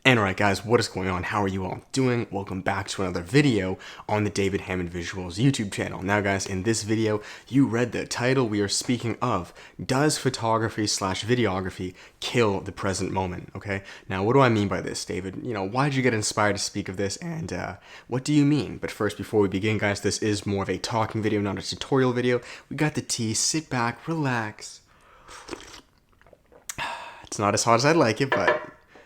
And alright guys, what is going on? How are you all doing? Welcome back to another video on the David Hammond Visuals YouTube channel. Now guys, in this video, you read the title. We are speaking of, does photography / videography kill the present moment? Okay, now what do I mean by this, David? You know, why did you get inspired to speak of this, and what do you mean? But first, before we begin guys, this is more of a talking video, not a tutorial video. We got the tea, sit back, relax. It's not as hot as I'd like it, but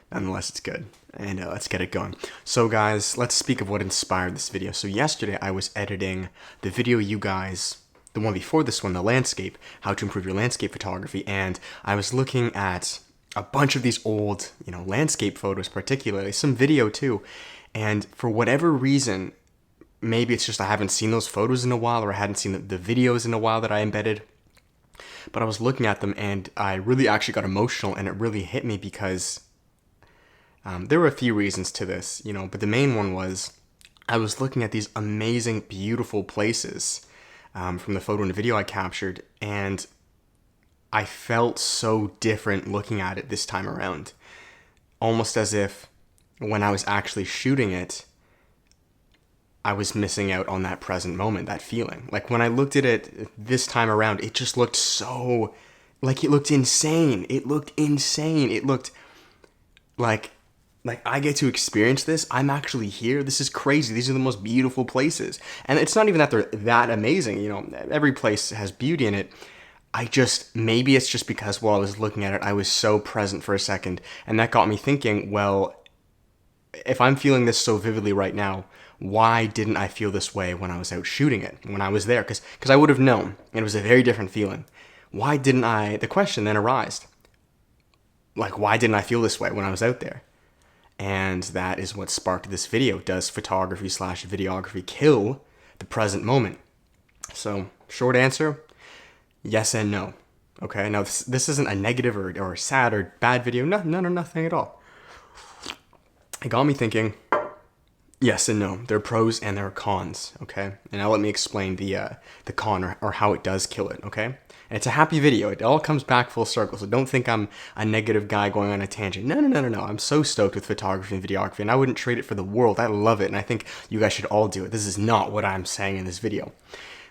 nonetheless, it's good. And let's get it going. So guys, let's speak of what inspired this video. So yesterday I was editing the video you guys, the one before this one, the landscape, how to improve your landscape photography. And I was looking at a bunch of these old, landscape photos, particularly some video too. And for whatever reason, maybe it's just I haven't seen those photos in a while, or I hadn't seen the videos in a while that I embedded. But I was looking at them and I really actually got emotional, and it really hit me because there were a few reasons to this, but the main one was I was looking at these amazing, beautiful places from the photo and the video I captured, and I felt so different looking at it this time around. Almost as if when I was actually shooting it, I was missing out on that present moment, that feeling. Like when I looked at it this time around, it just looked so, it looked insane. It looked insane. It looked like I get to experience this. I'm actually here. This is crazy. These are the most beautiful places. And it's not even that they're that amazing. Every place has beauty in it. Maybe it's just because while I was looking at it, I was so present for a second. And that got me thinking, well, if I'm feeling this so vividly right now, why didn't I feel this way when I was out shooting it, when I was there? Because I would have known. It was a very different feeling. Why didn't I? The question then arose. Why didn't I feel this way when I was out there? And that is what sparked this video. Does photography / videography kill the present moment? So, short answer, yes and no. Okay, now this isn't a negative or sad or bad video. Nothing at all. It got me thinking, yes and no. There are pros and there are cons, okay? And now let me explain the con or how it does kill it, okay? And it's a happy video. It all comes back full circle, so don't think I'm a negative guy going on a tangent. No. I'm so stoked with photography and videography, and I wouldn't trade it for the world. I love it, and I think you guys should all do it. This is not what I'm saying in this video.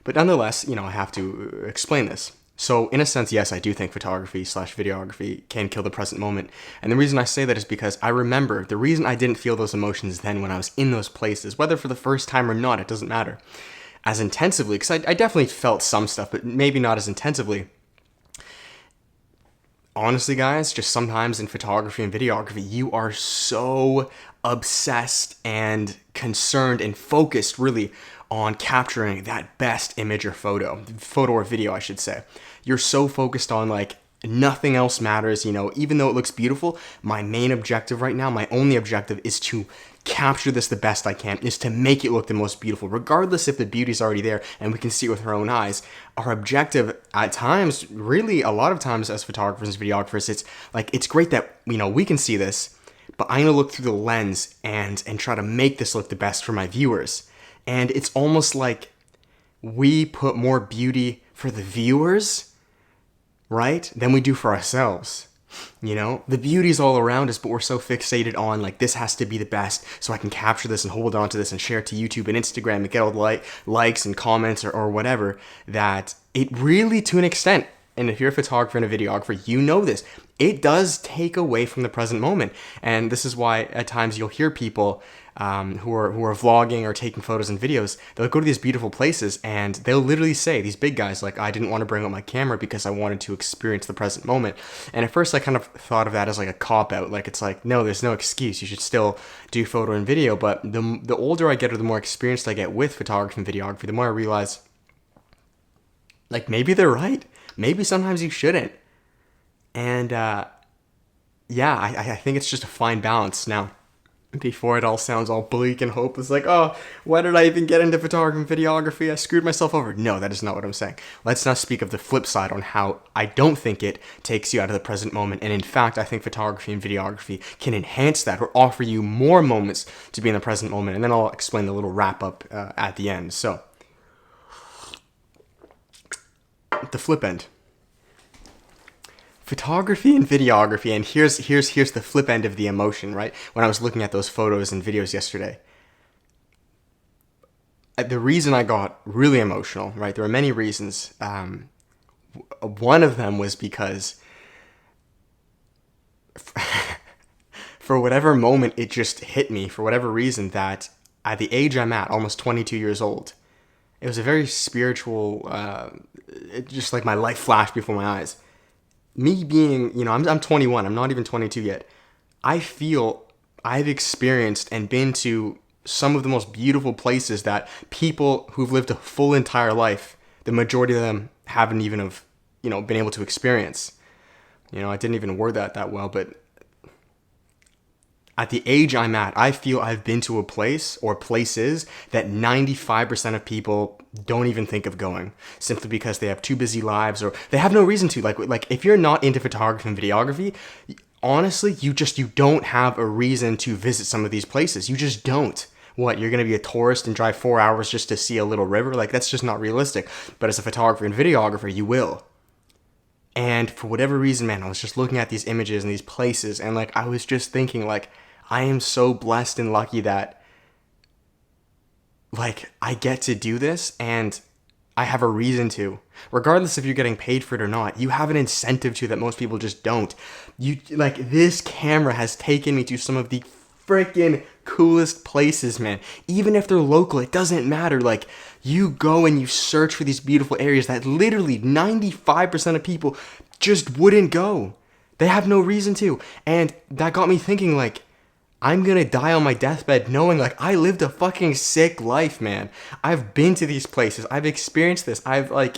But nonetheless, I have to explain this. So in a sense, yes, I do think photography / videography can kill the present moment. And the reason I say that is because I remember the reason I didn't feel those emotions then when I was in those places, whether for the first time or not, it doesn't matter, as intensively, because I definitely felt some stuff, but maybe not as intensively. Honestly, guys, just sometimes in photography and videography, you are so obsessed and concerned and focused, really, on capturing that best image or photo or video, I should say. You're so focused on, nothing else matters, even though it looks beautiful. My main objective right now, my only objective, is to capture this the best I can, is to make it look the most beautiful, regardless if the beauty's already there and we can see it with our own eyes. Our objective at times, really a lot of times as photographers and videographers, it's great that, we can see this, but I'm gonna look through the lens and try to make this look the best for my viewers. And it's almost like we put more beauty for the viewers, right, than we do for ourselves. The beauty's all around us, but we're so fixated on, this has to be the best, so I can capture this and hold on to this and share it to YouTube and Instagram and get all the likes and comments or whatever, that it really, to an extent, and if you're a photographer and a videographer, you know this, it does take away from the present moment. And this is why at times you'll hear people who are vlogging or taking photos and videos, they'll go to these beautiful places and they'll literally say, these big guys, I didn't want to bring up my camera because I wanted to experience the present moment. And at first I kind of thought of that as a cop-out. No, there's no excuse. You should still do photo and video. But the older I get or the more experienced I get with photography and videography, the more I realize, maybe they're right. Maybe sometimes you shouldn't. And I think it's just a fine balance. Now, before it all sounds all bleak and hopeless, oh, why did I even get into photography and videography? I screwed myself over. No, that is not what I'm saying. Let's now speak of the flip side on how I don't think it takes you out of the present moment. And in fact, I think photography and videography can enhance that or offer you more moments to be in the present moment. And then I'll explain the little wrap up at the end. So, the flip end. photography and videography, and here's the flip end of the emotion, right? When I was looking at those photos and videos yesterday, the reason I got really emotional, right? There were many reasons. One of them was because for whatever moment it just hit me, for whatever reason, that at the age I'm at, almost 22 years old, it was a very spiritual, just like my life flashed before my eyes. Me being, I'm 21, I'm not even 22 yet. I feel I've experienced and been to some of the most beautiful places that people who've lived a full entire life, the majority of them haven't even been able to experience. I didn't even word that well, but at the age I'm at, I feel I've been to a place or places that 95% of people don't even think of going, simply because they have too busy lives or they have no reason to. Like if you're not into photography and videography, honestly, you don't have a reason to visit some of these places. You just don't. What, you're going to be a tourist and drive 4 hours just to see a little river? Like, that's just not realistic. But as a photographer and videographer, you will. And for whatever reason, man, I was just looking at these images and these places, and like I was just thinking, like, I am so blessed and lucky that like I get to do this and I have a reason to. Regardless if you're getting paid for it or not, you have an incentive to that most people just don't. This camera has taken me to some of the freaking coolest places, man. Even if they're local, it doesn't matter. Like, you go and you search for these beautiful areas that literally 95% of people just wouldn't go. They have no reason to. And that got me thinking, like, I'm gonna die on my deathbed knowing, like, I lived a fucking sick life, man. I've been to these places. I've experienced this. I've, I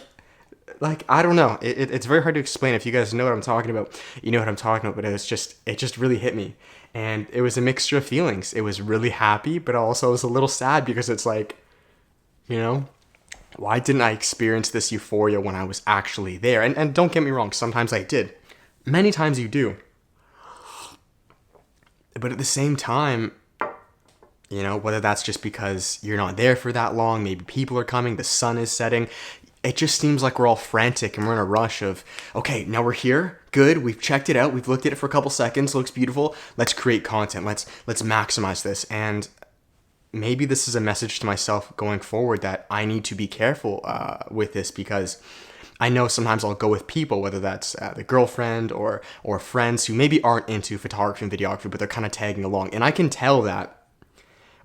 don't know. It's very hard to explain. If you guys know what I'm talking about, you know what I'm talking about. But it just really hit me. And it was a mixture of feelings. It was really happy, but also it was a little sad because it's like, why didn't I experience this euphoria when I was actually there? And don't get me wrong, sometimes I did. Many times you do. But at the same time, whether that's just because you're not there for that long, maybe people are coming, the sun is setting, it just seems like we're all frantic and we're in a rush of, okay, now we're here, good, we've checked it out, we've looked at it for a couple seconds, looks beautiful, let's create content, let's maximize this. And maybe this is a message to myself going forward that I need to be careful with this, because I know sometimes I'll go with people, whether that's the girlfriend or friends who maybe aren't into photography and videography, but they're kind of tagging along. And I can tell that,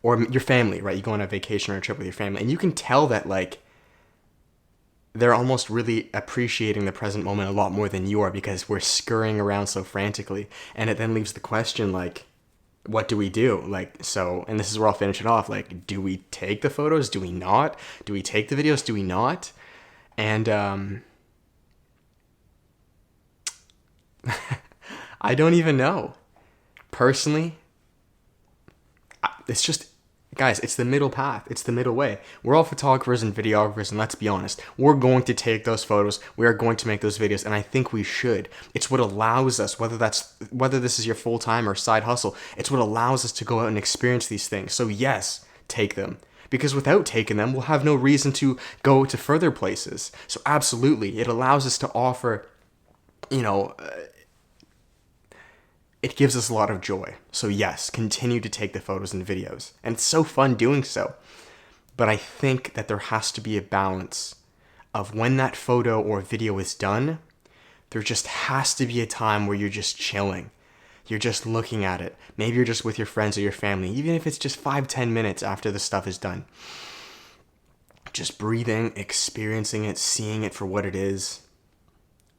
or your family, right? You go on a vacation or a trip with your family, and you can tell that, like, they're almost really appreciating the present moment a lot more than you are, because we're scurrying around so frantically. And it then leaves the question, like, what do we do? Like, so, and this is where I'll finish it off. Like, do we take the photos? Do we not? Do we take the videos? Do we not? And I don't even know. Personally, it's just, guys, it's the middle path. It's the middle way. We're all photographers and videographers, and let's be honest, we're going to take those photos. We are going to make those videos, and I think we should. It's what allows us, whether this is your full-time or side hustle, it's what allows us to go out and experience these things. So yes, take them. Because without taking them, we'll have no reason to go to further places. So absolutely, it allows us to offer, it gives us a lot of joy. So yes, continue to take the photos and videos. And it's so fun doing so. But I think that there has to be a balance of when that photo or video is done, there just has to be a time where you're just chilling. You're just looking at it. Maybe you're just with your friends or your family, even if it's just 5-10 minutes after the stuff is done. Just breathing, experiencing it, seeing it for what it is,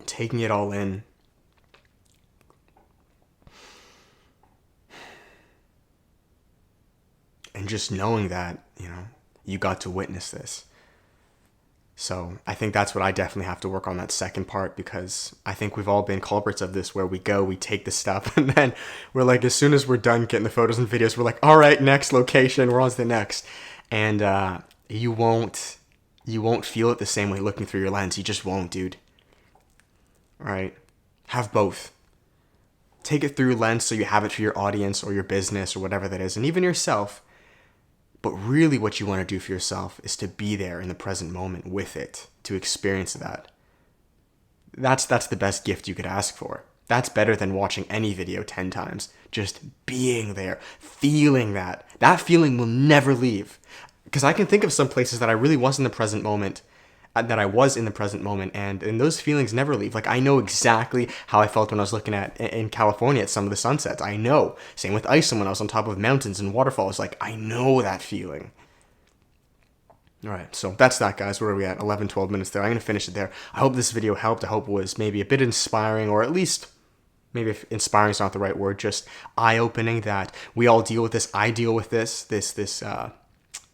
taking it all in. And just knowing that, you got to witness this. So I think that's what I definitely have to work on, that second part, because I think we've all been culprits of this, where we take the stuff, and then we're like, as soon as we're done getting the photos and videos, we're like, all right, next location, we're on to the next. And you won't feel it the same way looking through your lens. You just won't, dude. All right? Have both. Take it through your lens so you have it for your audience or your business or whatever that is, and even yourself. But really what you want to do for yourself is to be there in the present moment with it, to experience that. that's the best gift you could ask for. That's better than watching any video 10 times. Just being there, feeling that. That feeling will never leave. Because I can think of some places that I really was in the present moment, and those feelings never leave. Like, I know exactly how I felt when I was looking at in California at some of the sunsets. I know. Same with Iceland when I was on top of mountains and waterfalls. Like, I know that feeling. All right, so that's that, guys. Where are we at? 11, 12 minutes there. I'm going to finish it there. I hope this video helped. I hope it was maybe a bit inspiring, or at least, maybe if inspiring is not the right word, just eye-opening that we all deal with this. I deal with this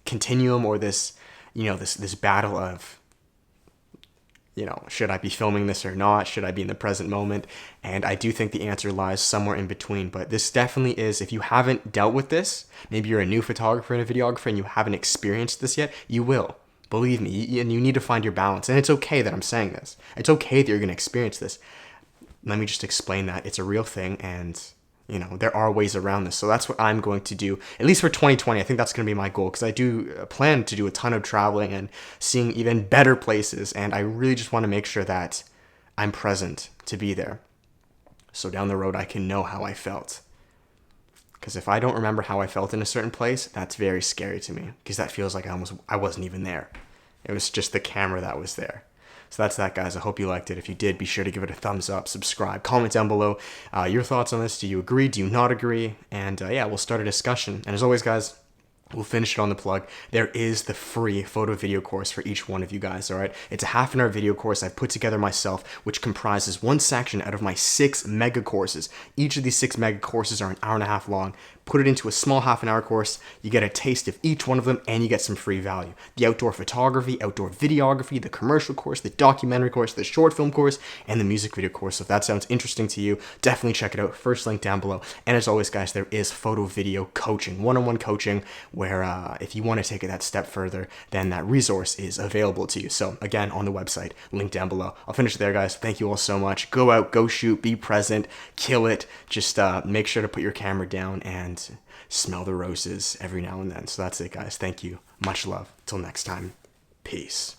continuum, or this, this battle of, should I be filming this or not? Should I be in the present moment? And I do think the answer lies somewhere in between. But this definitely is, if you haven't dealt with this, maybe you're a new photographer and a videographer and you haven't experienced this yet, you will. Believe me, and you need to find your balance. And it's okay that I'm saying this. It's okay that you're going to experience this. Let me just explain that. It's a real thing, and there are ways around this. So that's what I'm going to do, at least for 2020. I think that's going to be my goal, because I do plan to do a ton of traveling and seeing even better places. And I really just want to make sure that I'm present to be there. So down the road, I can know how I felt. Because if I don't remember how I felt in a certain place, that's very scary to me, because that feels like I wasn't even there. It was just the camera that was there. So that's that, guys. I hope you liked it. If you did, be sure to give it a thumbs up, subscribe, comment down below your thoughts on this. Do you agree? Do you not agree? And yeah, we'll start a discussion. And as always, guys, we'll finish it on the plug. There is the free photo video course for each one of you guys, all right? It's a half-an-hour video course I've put together myself, which comprises one section out of my 6 mega courses. Each of these 6 mega courses are an hour and a half long. Put it into a small half-an-hour course. You get a taste of each one of them, and you get some free value. The outdoor photography, outdoor videography, the commercial course, the documentary course, the short film course, and the music video course. So if that sounds interesting to you, definitely check it out. First link down below. And as always, guys, there is photo video coaching, one-on-one coaching, where if you want to take it that step further, then that resource is available to you. So again, on the website, link down below. I'll finish it there, guys. Thank you all so much. Go out, go shoot, be present, kill it. Just make sure to put your camera down and smell the roses every now and then. So that's it, guys. Thank you. Much love. Till next time. Peace.